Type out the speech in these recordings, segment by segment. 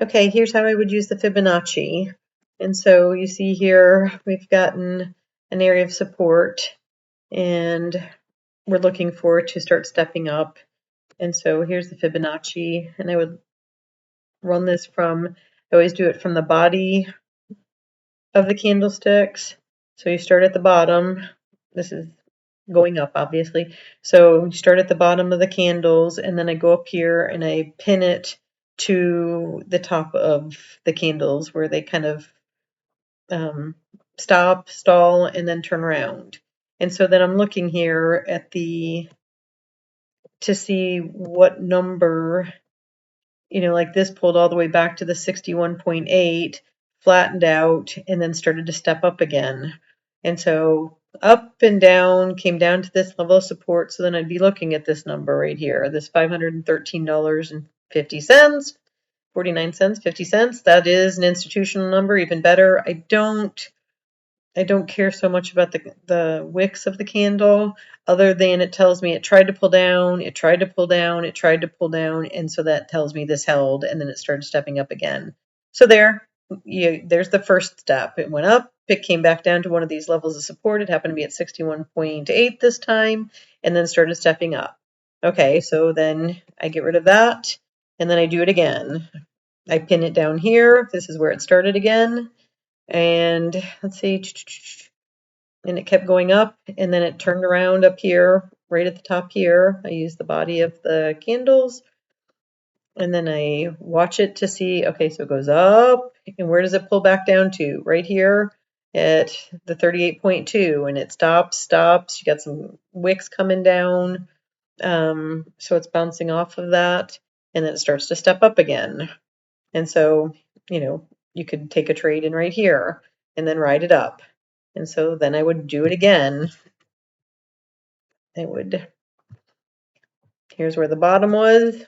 Okay, here's how I would use the Fibonacci. And so you see here we've gotten an area of support and we're looking for it to start stepping up. And so here's the Fibonacci, and I would run this from, I always do it from the body of the candlesticks. So you start at the bottom. This is going up, obviously. So you start at the bottom of the candles, and then I go up here and I pin it to the top of the candles where they kind of stop, stall, and then turn around. And so then I'm looking here at to see what number, like this pulled all the way back to the 61.8, flattened out, and then started to step up again. And so up and down, came down to this level of support. So then I'd be looking at this number right here, this $513.50, 49 cents, 50 cents. That is an institutional number, even better. I don't care so much about the wicks of the candle, other than it tells me it tried to pull down, it tried to pull down, it tried to pull down, and so that tells me this held, and then it started stepping up again. So there's the first step. It went up, it came back down to one of these levels of support. It happened to be at 61.8 this time, and then started stepping up. Okay, so then I get rid of that, and then I do it again. I pin it down here. This is where it started again. And let's see, and it kept going up, and then it turned around up here, right at the top here. I use the body of the candles, and then I watch it to see, okay, so it goes up, and where does it pull back down to? Right here at the 38.2, and it stops. You got some wicks coming down, so it's bouncing off of that, and then it starts to step up again. And so, you could take a trade in right here and then ride it up. And so then I would do it again. Here's where the bottom was,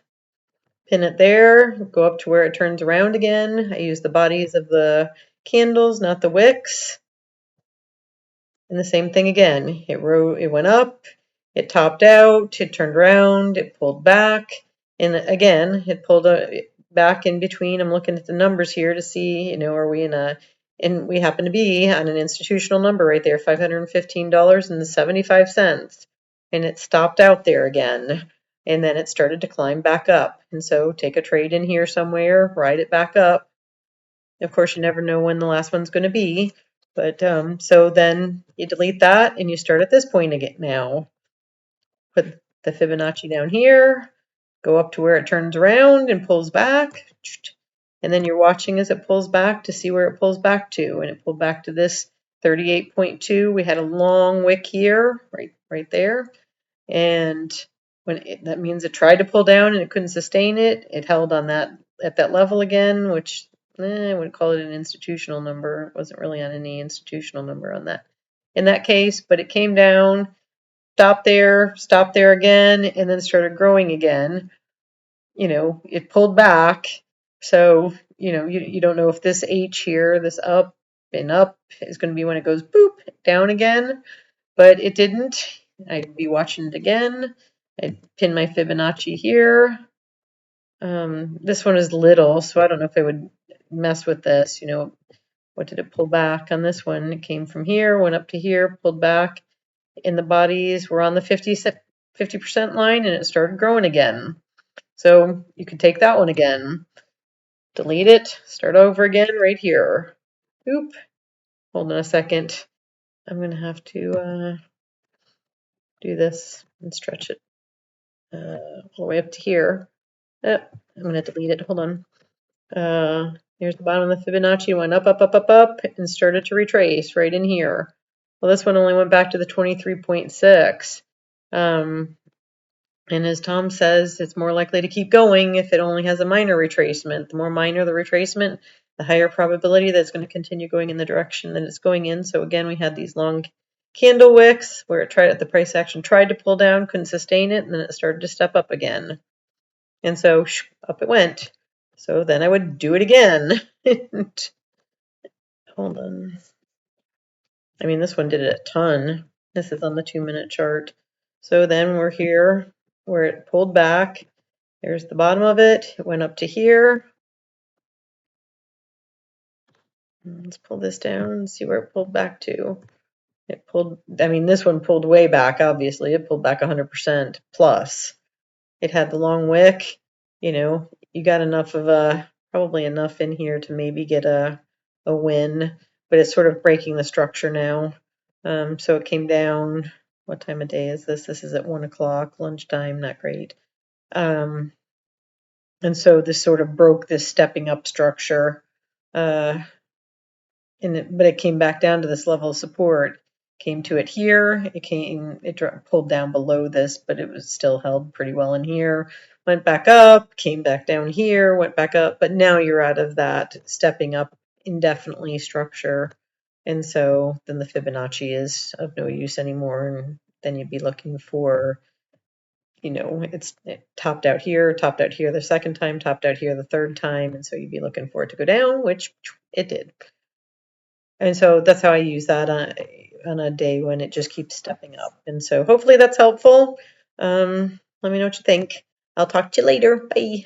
pin it there, go up to where it turns around again. I use the bodies of the candles, not the wicks. And the same thing again. It went up, it topped out, it turned around, it pulled back, and again, it pulled back in between. I'm looking at the numbers here to see, are we and we happen to be on an institutional number right there, $515.75. And it stopped out there again. And then it started to climb back up. And so take a trade in here somewhere, ride it back up. Of course, you never know when the last one's going to be. But so then you delete that and you start at this point again now. Put the Fibonacci down here, go up to where it turns around and pulls back. And then you're watching as it pulls back to see where it pulls back to. And it pulled back to this 38.2. We had a long wick here, right there. And that means it tried to pull down and it couldn't sustain it. It held on that at that level again, which I wouldn't call it an institutional number. It wasn't really on any institutional number on that in that case, but it came down, stopped there again, and then started growing again. It pulled back. So, you don't know if this H here, this up and up, is going to be when it goes boop down again, but it didn't. I'd be watching it again. I'd pin my Fibonacci here. This one is little, so I don't know if I would mess with this. What did it pull back on this one? It came from here, went up to here, pulled back. In the bodies, we're on the 50% line, and it started growing again. So you could take that one again, delete it, start over again right here. Oop, hold on a second. I'm going to have to do this and stretch it all the way up to here. I'm going to delete it. Hold on. Here's the bottom of the Fibonacci. Went up, up, up, up, up, and started to retrace right in here. Well, this one only went back to the 23.6. And as Tom says, it's more likely to keep going if it only has a minor retracement. The more minor the retracement, the higher probability that it's going to continue going in the direction that it's going in. So again, we had these long candle wicks where the price action tried to pull down, couldn't sustain it, and then it started to step up again. And so up it went. So then I would do it again. Hold on. I mean, this one did it a ton. This is on the 2-minute chart. So then we're here where it pulled back. There's the bottom of it. It went up to here. Let's pull this down and see where it pulled back to. It pulled, I mean, this one pulled way back, obviously. It pulled back 100% plus. It had the long wick. You know, you got enough of probably enough in here to maybe get a win, but it's sort of breaking the structure now. So it came down. What time of day is this? This is at 1 o'clock, lunchtime, not great. And so this sort of broke this stepping up structure. But it came back down to this level of support. Came to it here. It pulled down below this, but it was still held pretty well in here. Went back up, came back down here, went back up, but now you're out of that stepping up indefinitely structure. And so then the Fibonacci is of no use anymore. And then you'd be looking for, it topped out here the second time, topped out here the third time. And so you'd be looking for it to go down, which it did. And so that's how I use that on a day when it just keeps stepping up. And so hopefully that's helpful. Let me know what you think. I'll talk to you later. Bye.